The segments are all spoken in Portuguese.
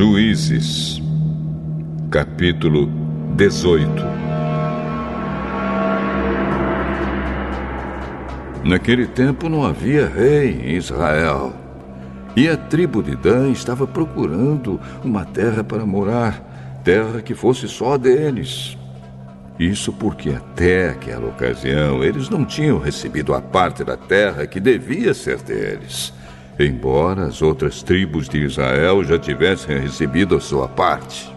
Juízes, capítulo 18. Naquele tempo não havia rei em Israel, e a tribo de Dan estava procurando uma terra para morar, terra que fosse só deles. Isso porque até aquela ocasião eles não tinham recebido a parte da terra que devia ser deles, embora as outras tribos de Israel já tivessem recebido a sua parte.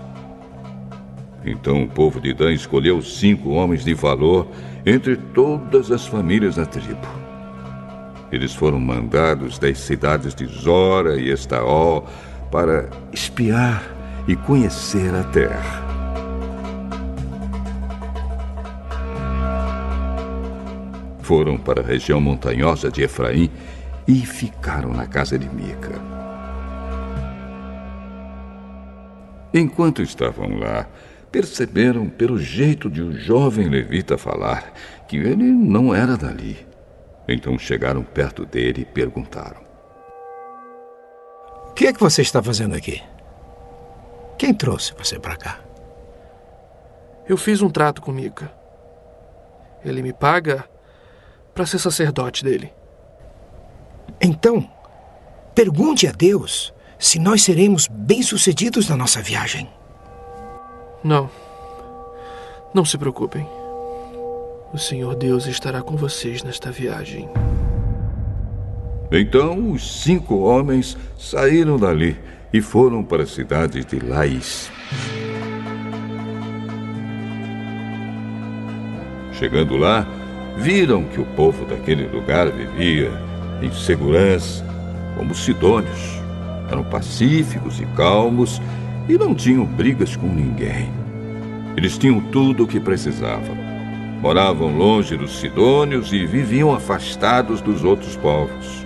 Então o povo de Dan escolheu 5 homens de valor entre todas as famílias da tribo. Eles foram mandados das cidades de Zora e Estaol para espiar e conhecer a terra. Foram para a região montanhosa de Efraim e ficaram na casa de Mica. Enquanto estavam lá, perceberam pelo jeito de um jovem levita falar que ele não era dali. Então chegaram perto dele e perguntaram: O que é que você está fazendo aqui? Quem trouxe você para cá? Eu fiz um trato com Mica. Ele me paga para ser sacerdote dele. Então, pergunte a Deus se nós seremos bem-sucedidos na nossa viagem. Não se preocupem. O Senhor Deus estará com vocês nesta viagem. Então os 5 homens saíram dali e foram para a cidade de Laís. Chegando lá, viram que o povo daquele lugar vivia em segurança, como os sidônios. Eram pacíficos e calmos e não tinham brigas com ninguém. Eles tinham tudo o que precisavam. Moravam longe dos sidônios e viviam afastados dos outros povos.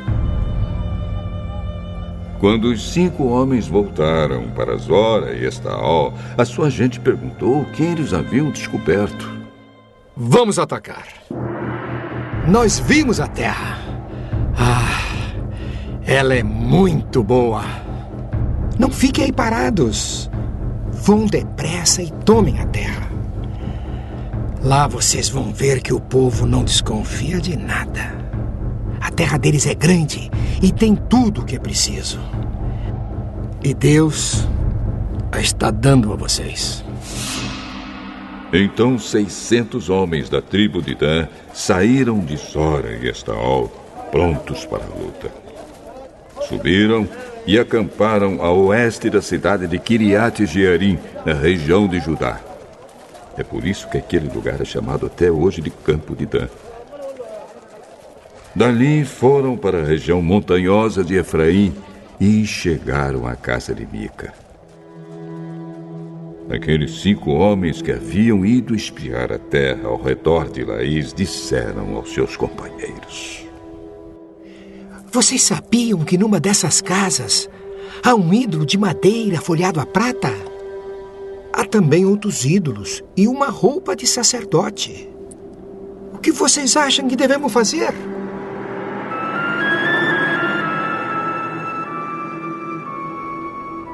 Quando os 5 homens voltaram para Zora e Estaol, a sua gente perguntou quem eles haviam descoberto. Vamos atacar. Nós vimos a terra. Ela é muito boa. Não fiquem aí parados. Vão depressa e tomem a terra. Lá vocês vão ver que o povo não desconfia de nada. A terra deles é grande e tem tudo o que é preciso. E Deus a está dando a vocês. Então 600 homens da tribo de Dan saíram de Zora e Estaol, prontos para a luta. Subiram e acamparam a oeste da cidade de Kiriat Jearim, na região de Judá. É por isso que aquele lugar é chamado até hoje de Campo de Dan. Dali foram para a região montanhosa de Efraim e chegaram à casa de Mica. Aqueles 5 homens que haviam ido espiar a terra ao redor de Laís disseram aos seus companheiros: Vocês sabiam que numa dessas casas há um ídolo de madeira folhado a prata? Há também outros ídolos e uma roupa de sacerdote. O que vocês acham que devemos fazer?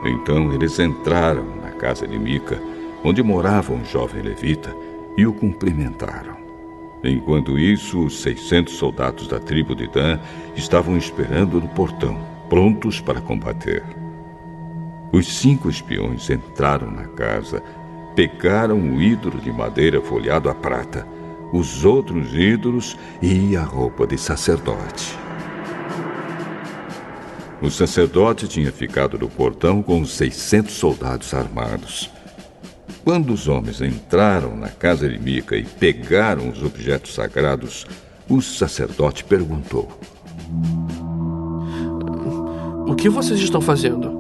Então eles entraram na casa de Mica, onde morava um jovem levita, e o cumprimentaram. Enquanto isso, os 600 soldados da tribo de Dan estavam esperando no portão, prontos para combater. Os 5 espiões entraram na casa, pegaram o ídolo de madeira folhado a prata, os outros ídolos e a roupa de sacerdote. O sacerdote tinha ficado no portão com os 600 soldados armados. Quando os homens entraram na casa de Mica e pegaram os objetos sagrados, o sacerdote perguntou: O que vocês estão fazendo?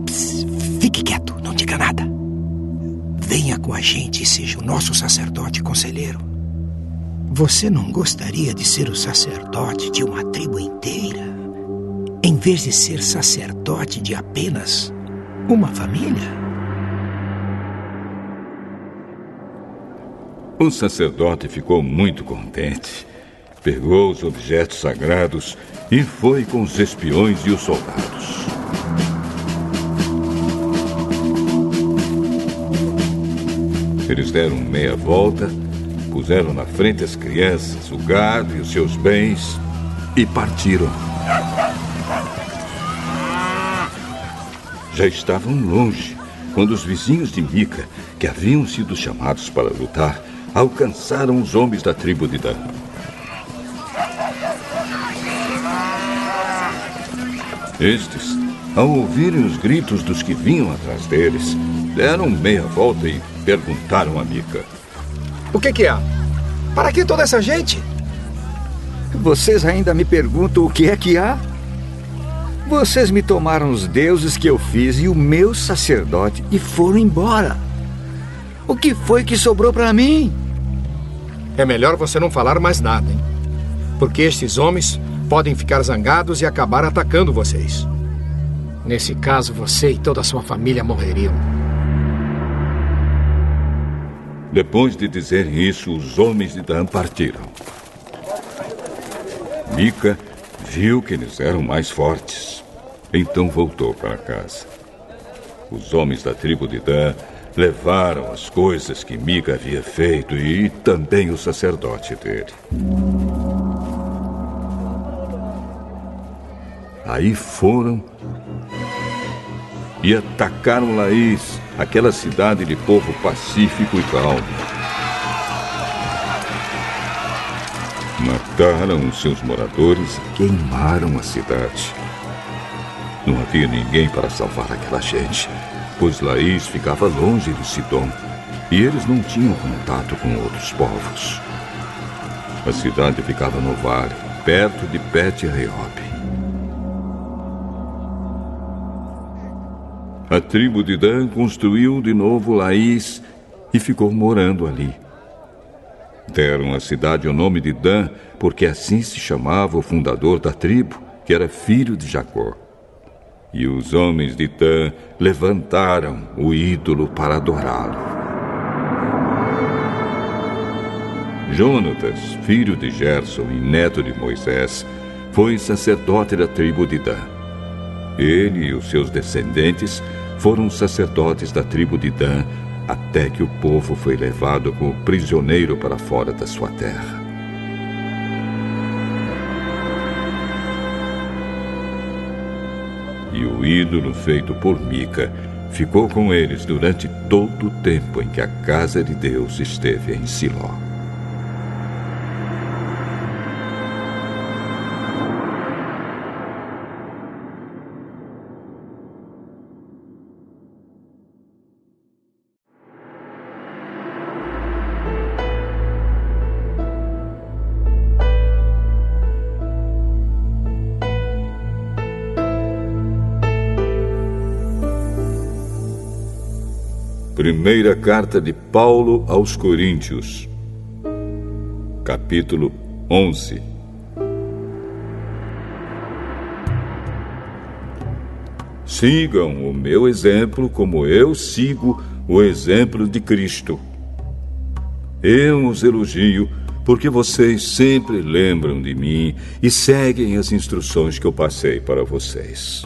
Psst, fique quieto, não diga nada. Venha com a gente e seja o nosso sacerdote conselheiro. Você não gostaria de ser o sacerdote de uma tribo inteira, em vez de ser sacerdote de apenas uma família? O sacerdote ficou muito contente. Pegou os objetos sagrados e foi com os espiões e os soldados. Eles deram meia volta, puseram na frente as crianças, o gado e os seus bens e partiram. Já estavam longe quando os vizinhos de Mica, que haviam sido chamados para lutar, alcançaram os homens da tribo de Dan. Estes, ao ouvirem os gritos dos que vinham atrás deles, deram meia volta e perguntaram a Mica: O que há? Para que toda essa gente? Vocês ainda me perguntam o que é que há? Vocês me tomaram os deuses que eu fiz e o meu sacerdote e foram embora. O que foi que sobrou para mim? É melhor você não falar mais nada, hein? Porque estes homens podem ficar zangados e acabar atacando vocês. Nesse caso, você e toda a sua família morreriam. Depois de dizerem isso, os homens de Dan partiram. Mica viu que eles eram mais fortes. Então voltou para casa. Os homens da tribo de Dan levaram as coisas que Mica havia feito e também o sacerdote dele. Aí foram e atacaram Laís, aquela cidade de povo pacífico e calmo. Mataram os seus moradores e queimaram a cidade. Não havia ninguém para salvar aquela gente, pois Laís ficava longe de Sidom e eles não tinham contato com outros povos. A cidade ficava no vale, perto de Bet-Reob. A tribo de Dan construiu de novo Laís e ficou morando ali. Deram à cidade o nome de Dan, porque assim se chamava o fundador da tribo, que era filho de Jacó. E os homens de Dan levantaram o ídolo para adorá-lo. Jonatas, filho de Gerson e neto de Moisés, foi sacerdote da tribo de Dan. Ele e os seus descendentes foram sacerdotes da tribo de Dan até que o povo foi levado como prisioneiro para fora da sua terra. E o ídolo feito por Mica ficou com eles durante todo o tempo em que a casa de Deus esteve em Siló. Primeira carta de Paulo aos Coríntios, capítulo 11. Sigam o meu exemplo como eu sigo o exemplo de Cristo. Eu os elogio porque vocês sempre lembram de mim e seguem as instruções que eu passei para vocês.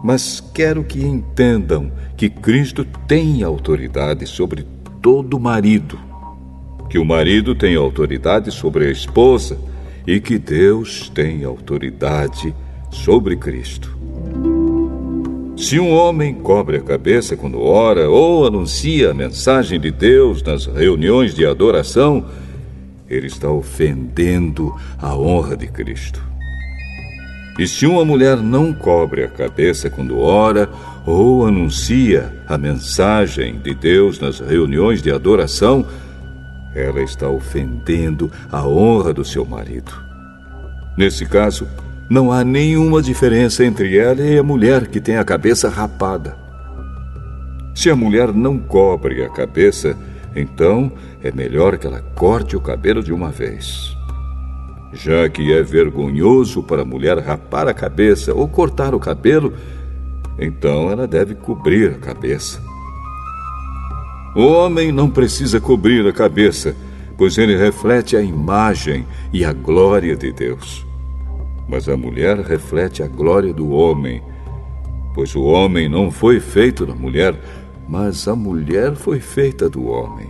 Mas quero que entendam que Cristo tem autoridade sobre todo marido, que o marido tem autoridade sobre a esposa e que Deus tem autoridade sobre Cristo. Se um homem cobre a cabeça quando ora ou anuncia a mensagem de Deus nas reuniões de adoração, ele está ofendendo a honra de Cristo. E se uma mulher não cobre a cabeça quando ora ou anuncia a mensagem de Deus nas reuniões de adoração, ela está ofendendo a honra do seu marido. Nesse caso, não há nenhuma diferença entre ela e a mulher que tem a cabeça rapada. Se a mulher não cobre a cabeça, então é melhor que ela corte o cabelo de uma vez. Já que é vergonhoso para a mulher rapar a cabeça ou cortar o cabelo, então ela deve cobrir a cabeça. O homem não precisa cobrir a cabeça, pois ele reflete a imagem e a glória de Deus. Mas a mulher reflete a glória do homem, pois o homem não foi feito da mulher, mas a mulher foi feita do homem.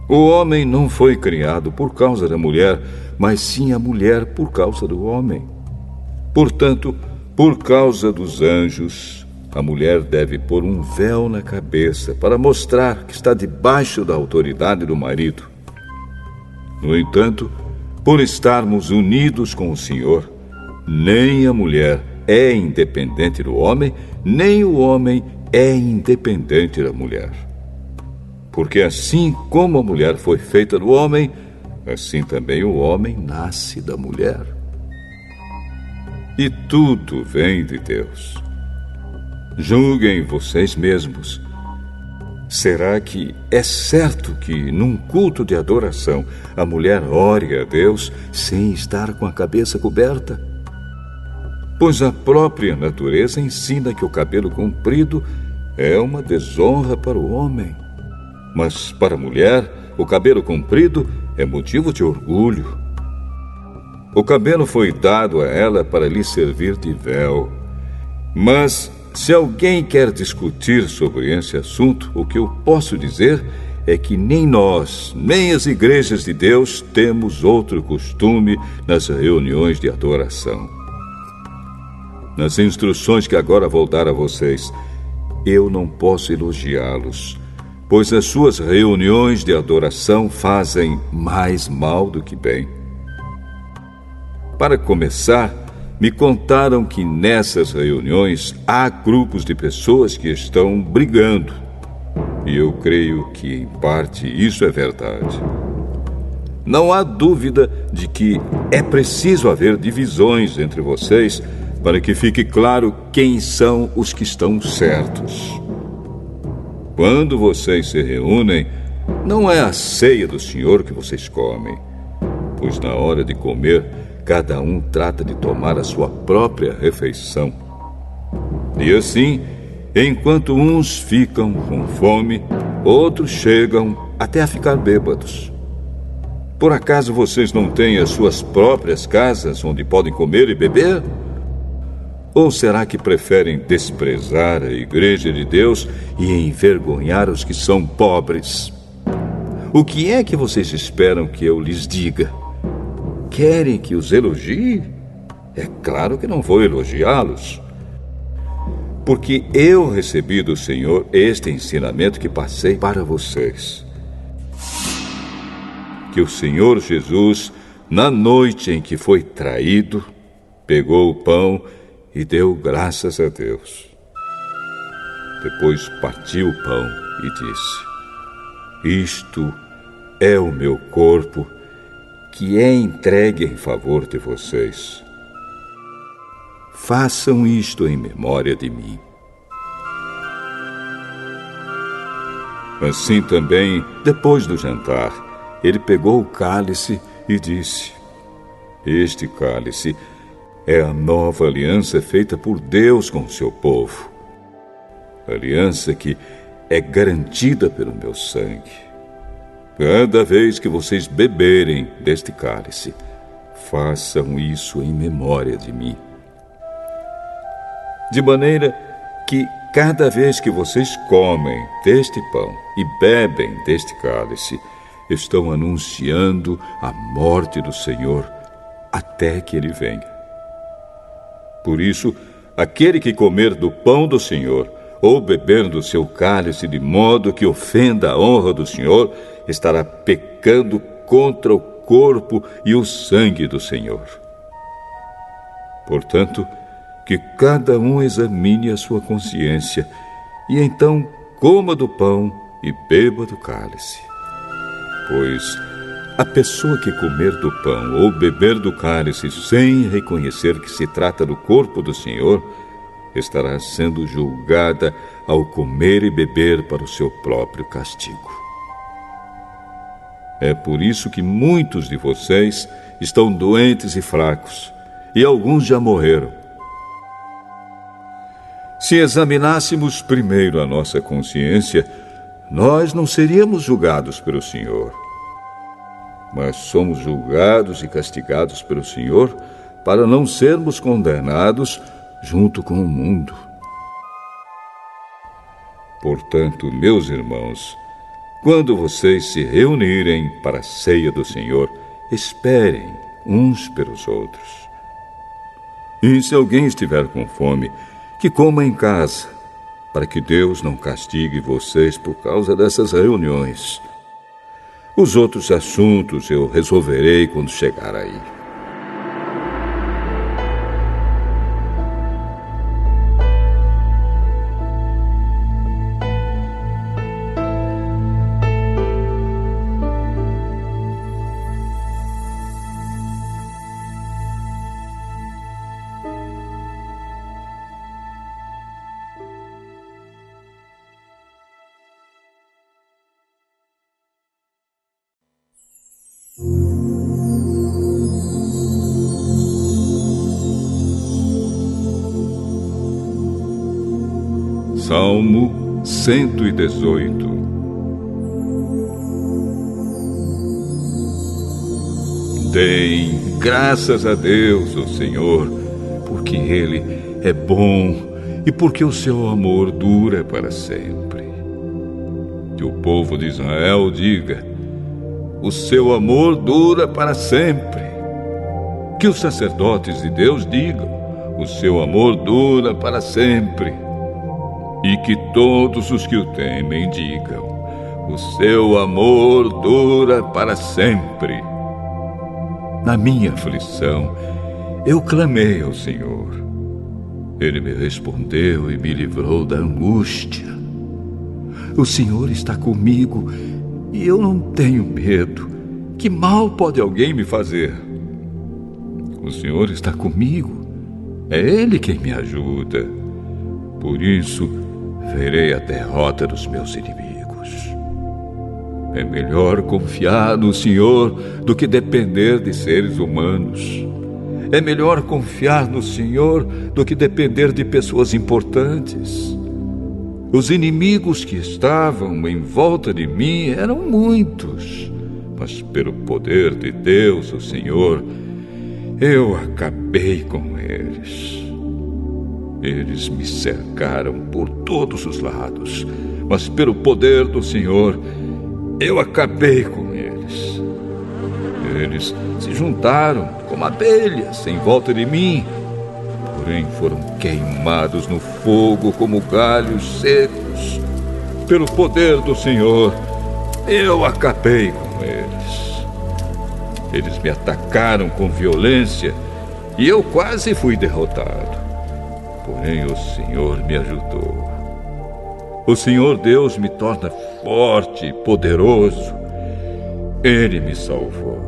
O homem não foi criado por causa da mulher, mas sim a mulher por causa do homem. Portanto, por causa dos anjos, a mulher deve pôr um véu na cabeça para mostrar que está debaixo da autoridade do marido. No entanto, por estarmos unidos com o Senhor, nem a mulher é independente do homem, nem o homem é independente da mulher. Porque assim como a mulher foi feita do homem, assim também o homem nasce da mulher. E tudo vem de Deus. Julguem vocês mesmos. Será que é certo que, num culto de adoração, a mulher ore a Deus sem estar com a cabeça coberta? Pois a própria natureza ensina que o cabelo comprido é uma desonra para o homem. Mas para a mulher, o cabelo comprido é motivo de orgulho. O cabelo foi dado a ela para lhe servir de véu. Mas, se alguém quer discutir sobre esse assunto, o que eu posso dizer é que nem nós, nem as igrejas de Deus temos outro costume nas reuniões de adoração. Nas instruções que agora vou dar a vocês, eu não posso elogiá-los, pois as suas reuniões de adoração fazem mais mal do que bem. Para começar, me contaram que nessas reuniões há grupos de pessoas que estão brigando. E eu creio que, em parte, isso é verdade. Não há dúvida de que é preciso haver divisões entre vocês para que fique claro quem são os que estão certos. Quando vocês se reúnem, não é a ceia do Senhor que vocês comem, pois na hora de comer, cada um trata de tomar a sua própria refeição. E assim, enquanto uns ficam com fome, outros chegam até a ficar bêbados. Por acaso vocês não têm as suas próprias casas onde podem comer e beber? Ou será que preferem desprezar a igreja de Deus e envergonhar os que são pobres? O que é que vocês esperam que eu lhes diga? Querem que os elogie? É claro que não vou elogiá-los. Porque eu recebi do Senhor este ensinamento que passei para vocês. Que o Senhor Jesus, na noite em que foi traído, pegou o pão e deu graças a Deus. Depois partiu o pão e disse: Isto é o meu corpo, que é entregue em favor de vocês. Façam isto em memória de mim. Assim também, depois do jantar, ele pegou o cálice e disse: Este cálice é a nova aliança feita por Deus com seu povo. Aliança que é garantida pelo meu sangue. Cada vez que vocês beberem deste cálice, façam isso em memória de mim. De maneira que cada vez que vocês comem deste pão e bebem deste cálice, estão anunciando a morte do Senhor até que ele venha. Por isso, aquele que comer do pão do Senhor ou beber do seu cálice de modo que ofenda a honra do Senhor, estará pecando contra o corpo e o sangue do Senhor. Portanto, que cada um examine a sua consciência e então coma do pão e beba do cálice. Pois a pessoa que comer do pão ou beber do cálice sem reconhecer que se trata do corpo do Senhor, estará sendo julgada ao comer e beber para o seu próprio castigo. É por isso que muitos de vocês estão doentes e fracos, e alguns já morreram. Se examinássemos primeiro a nossa consciência, nós não seríamos julgados pelo Senhor. Mas somos julgados e castigados pelo Senhor para não sermos condenados junto com o mundo. Portanto, meus irmãos, quando vocês se reunirem para a ceia do Senhor, esperem uns pelos outros. E se alguém estiver com fome, que coma em casa, para que Deus não castigue vocês por causa dessas reuniões. Os outros assuntos eu resolverei quando chegar aí. Salmo 118. Deem graças a Deus, ó Senhor, porque Ele é bom e porque o seu amor dura para sempre. Que o povo de Israel diga: o seu amor dura para sempre. Que os sacerdotes de Deus digam: o seu amor dura para sempre. E que todos os que o temem digam: o seu amor dura para sempre. Na minha aflição, eu clamei ao Senhor. Ele me respondeu e me livrou da angústia. O Senhor está comigo e eu não tenho medo. Que mal pode alguém me fazer? O Senhor está comigo. É Ele quem me ajuda. Por isso, verei a derrota dos meus inimigos. É melhor confiar no Senhor do que depender de seres humanos. É melhor confiar no Senhor do que depender de pessoas importantes. Os inimigos que estavam em volta de mim eram muitos, mas pelo poder de Deus, o Senhor, eu acabei com eles. Eles me cercaram por todos os lados, mas pelo poder do Senhor, eu acabei com eles. Eles se juntaram como abelhas em volta de mim, porém foram queimados no fogo como galhos secos. Pelo poder do Senhor, eu acabei com eles. Eles me atacaram com violência e eu quase fui derrotado. Porém, o Senhor me ajudou. O Senhor Deus me torna forte e poderoso. Ele me salvou.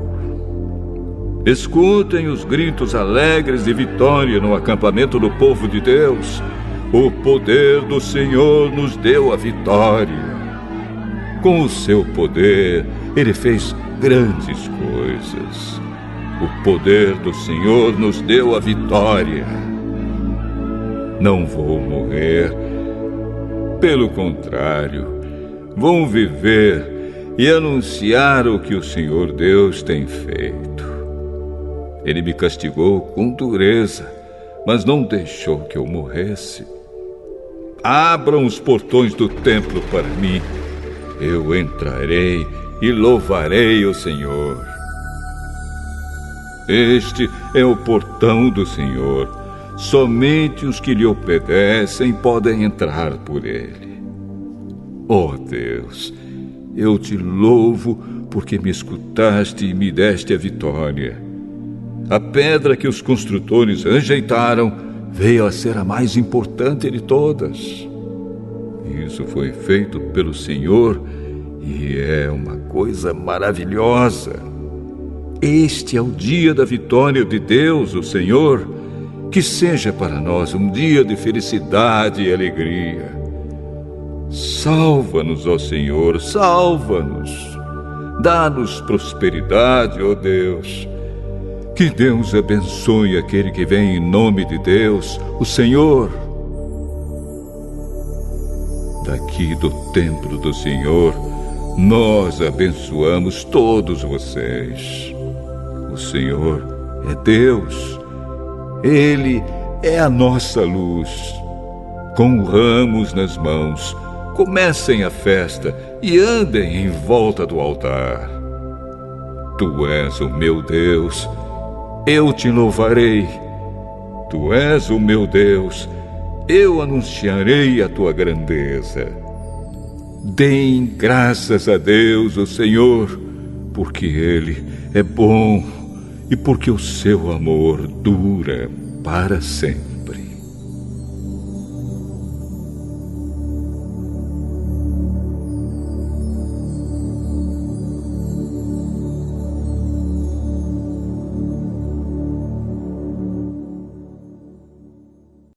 Escutem os gritos alegres de vitória no acampamento do povo de Deus. O poder do Senhor nos deu a vitória. Com o seu poder, Ele fez grandes coisas. O poder do Senhor nos deu a vitória. Não vou morrer. Pelo contrário, vou viver e anunciar o que o Senhor Deus tem feito. Ele me castigou com dureza, mas não deixou que eu morresse. Abram os portões do templo para mim. Eu entrarei e louvarei o Senhor. Este é o portão do Senhor. Somente os que lhe obedecem podem entrar por ele. Ó Deus, eu te louvo porque me escutaste e me deste a vitória. A pedra que os construtores rejeitaram veio a ser a mais importante de todas. Isso foi feito pelo Senhor e é uma coisa maravilhosa. Este é o dia da vitória de Deus, o Senhor. Que seja para nós um dia de felicidade e alegria. Salva-nos, ó Senhor, salva-nos. Dá-nos prosperidade, ó Deus. Que Deus abençoe aquele que vem em nome de Deus, o Senhor. Daqui do templo do Senhor, nós abençoamos todos vocês. O Senhor é Deus. Ele é a nossa luz. Com ramos nas mãos, comecem a festa e andem em volta do altar. Tu és o meu Deus, eu te louvarei. Tu és o meu Deus, eu anunciarei a tua grandeza. Deem graças a Deus, o Senhor, porque Ele é bom e porque o seu amor dura para sempre.